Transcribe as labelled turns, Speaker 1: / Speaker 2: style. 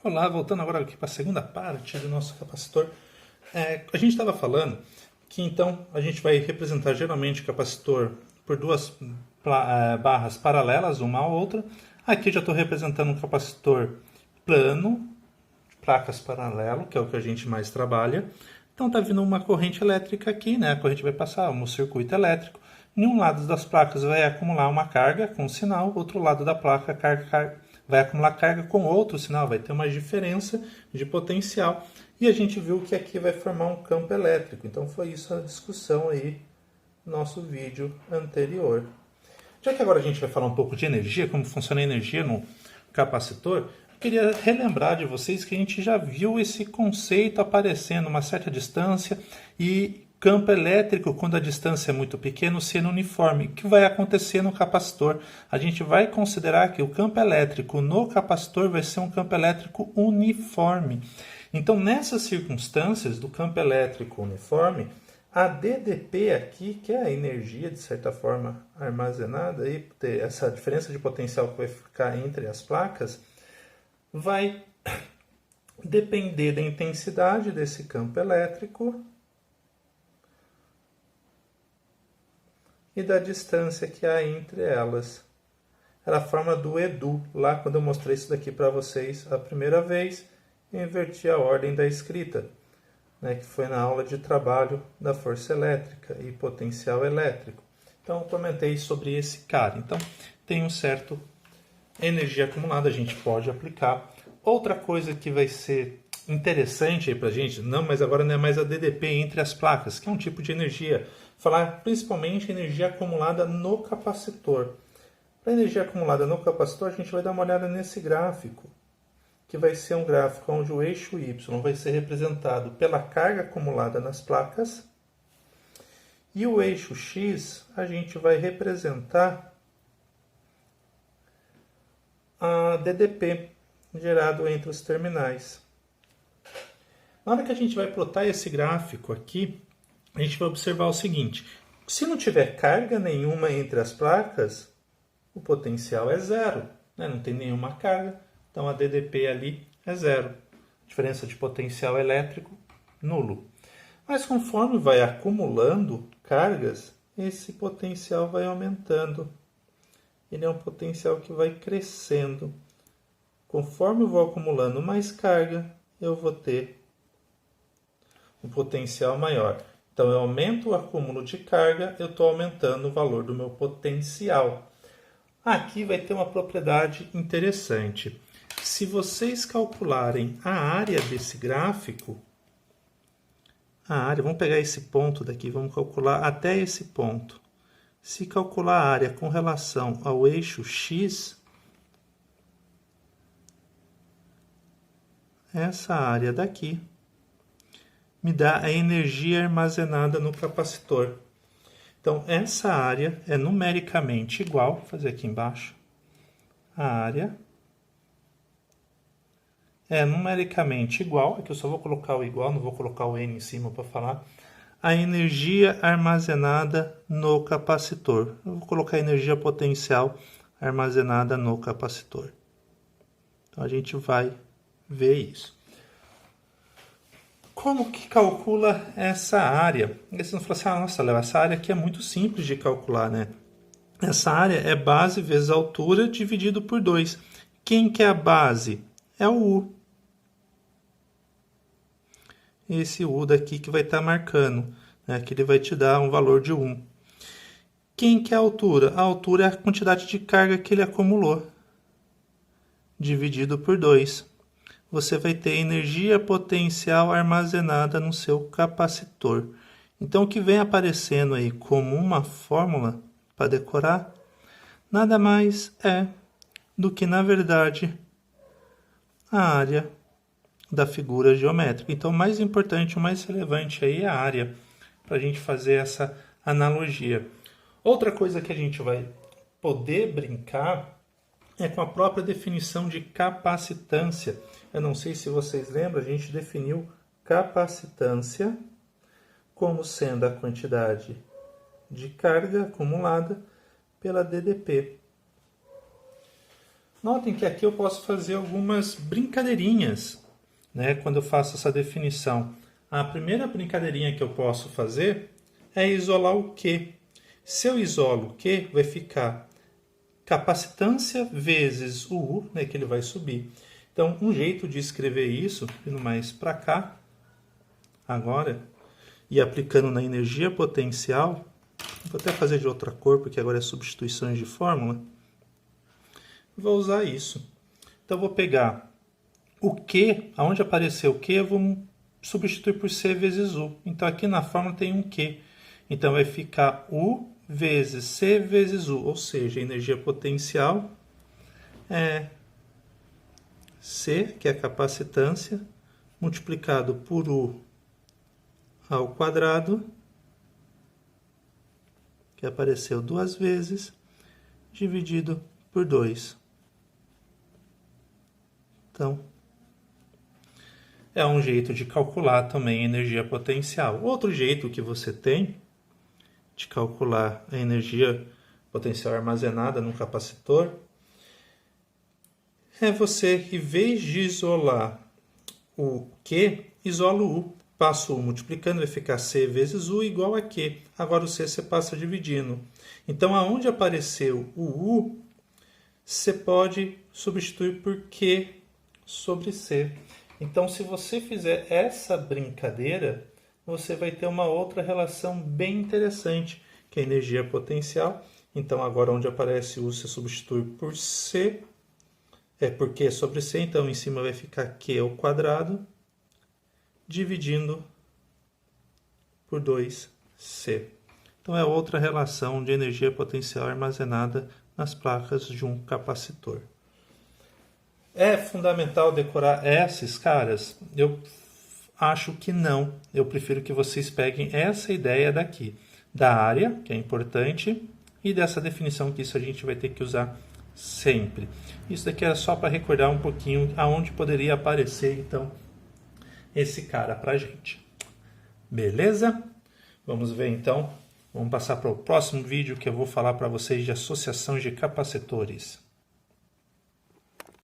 Speaker 1: Olá, voltando agora aqui para a segunda parte do nosso capacitor. A gente estava falando que então a gente vai representar geralmente o capacitor por duas barras paralelas, uma à outra. Aqui eu já estou representando um capacitor plano, placas paralelo, que é o que a gente mais trabalha. Então está vindo uma corrente elétrica aqui, né? A corrente vai passar um circuito elétrico. Em um lado das placas vai acumular uma carga com sinal, outro lado da placa vai acumular carga com outro sinal, vai ter uma diferença de potencial. E a gente viu que aqui vai formar um campo elétrico. Então foi isso a discussão aí no nosso vídeo anterior. Já que agora a gente vai falar um pouco de energia, como funciona a energia no capacitor, eu queria relembrar de vocês que a gente já viu esse conceito aparecendo a uma certa distância e campo elétrico, quando a distância é muito pequena, sendo uniforme. O que vai acontecer no capacitor? A gente vai considerar que o campo elétrico no capacitor vai ser um campo elétrico uniforme. Então, nessas circunstâncias do campo elétrico uniforme, a DDP aqui, que é a energia, de certa forma, armazenada, e essa diferença de potencial que vai ficar entre as placas, vai depender da intensidade desse campo elétrico e da distância que há entre elas. Era a forma do EDU. Lá, quando eu mostrei isso daqui para vocês a primeira vez, eu inverti a ordem da escrita, né, que foi na aula de trabalho da força elétrica e potencial elétrico. Então, eu comentei sobre esse cara. Então, tem um certo energia acumulada, a gente pode aplicar. Outra coisa que vai ser interessante aí para a gente, não, mas agora não é mais a DDP entre as placas, que é um tipo de energia. Falar principalmente energia acumulada no capacitor. Para energia acumulada no capacitor, a gente vai dar uma olhada nesse gráfico, que vai ser um gráfico onde o eixo Y vai ser representado pela carga acumulada nas placas e o eixo X a gente vai representar a DDP gerado entre os terminais. Na hora que a gente vai plotar esse gráfico aqui, a gente vai observar o seguinte: se não tiver carga nenhuma entre as placas, o potencial é zero, né? Não tem nenhuma carga, então a DDP ali é zero. Diferença de potencial elétrico, nulo. Mas conforme vai acumulando cargas, esse potencial vai aumentando. Ele é um potencial que vai crescendo. Conforme eu vou acumulando mais carga, eu vou ter um potencial maior. Então, eu aumento o acúmulo de carga, eu estou aumentando o valor do meu potencial. Aqui vai ter uma propriedade interessante. Se vocês calcularem a área desse gráfico, vamos pegar esse ponto daqui, vamos calcular até esse ponto. Se calcular a área com relação ao eixo X, essa área daqui me dá a energia armazenada no capacitor. Então, essa área é numericamente igual, vou fazer aqui embaixo, a área é numericamente igual, aqui eu só vou colocar o igual, não vou colocar o N em cima para falar, a energia armazenada no capacitor. Eu vou colocar a energia potencial armazenada no capacitor. Então, a gente vai ver isso. Como que calcula essa área? Aí você não fala assim, nossa, Léo, essa área aqui é muito simples de calcular, né? Essa área é base vezes altura dividido por 2. Quem que é a base? É o U. Esse U daqui que vai estar marcando, né? Que ele vai te dar um valor de 1. Quem que é a altura? A altura é a quantidade de carga que ele acumulou, dividido por 2. Você vai ter energia potencial armazenada no seu capacitor. Então, o que vem aparecendo aí como uma fórmula para decorar, nada mais é do que, na verdade, a área da figura geométrica. Então, o mais importante, o mais relevante aí é a área, para a gente fazer essa analogia. Outra coisa que a gente vai poder brincar é com a própria definição de capacitância. Eu não sei se vocês lembram, a gente definiu capacitância como sendo a quantidade de carga acumulada pela DDP. Notem que aqui eu posso fazer algumas brincadeirinhas, né, quando eu faço essa definição. A primeira brincadeirinha que eu posso fazer é isolar o Q. Se eu isolo o Q, vai ficar capacitância vezes o U, né, que ele vai subir. Então, um jeito de escrever isso, indo mais para cá, agora, e aplicando na energia potencial, vou até fazer de outra cor, porque agora é substituições de fórmula, vou usar isso. Então, vou pegar o Q, aonde apareceu o Q, eu vou substituir por C vezes U. Então, aqui na fórmula tem um Q. Então, vai ficar U vezes C vezes U, ou seja, a energia potencial é C, que é a capacitância, multiplicado por U ao quadrado, que apareceu 2 vezes, dividido por 2. Então, é um jeito de calcular também a energia potencial. Outro jeito que você tem de calcular a energia potencial armazenada no capacitor é você, em vez de isolar o Q, isola o U. Passa o U multiplicando, vai ficar C vezes U igual a Q. Agora o C você passa dividindo. Então, aonde apareceu o U, você pode substituir por Q sobre C. Então, se você fizer essa brincadeira, você vai ter uma outra relação bem interessante, que é a energia potencial. Então, agora onde aparece U, você substitui por C, por Q sobre C, então em cima vai ficar Q ao quadrado, dividindo por 2C. Então, é outra relação de energia potencial armazenada nas placas de um capacitor. É fundamental decorar esses caras? Eu acho que não. Eu prefiro que vocês peguem essa ideia daqui, da área, que é importante, e dessa definição que isso a gente vai ter que usar sempre. Isso daqui é só para recordar um pouquinho aonde poderia aparecer, então, esse cara para a gente. Beleza? Vamos ver, então. Vamos passar para o próximo vídeo que eu vou falar para vocês de associação de capacitores.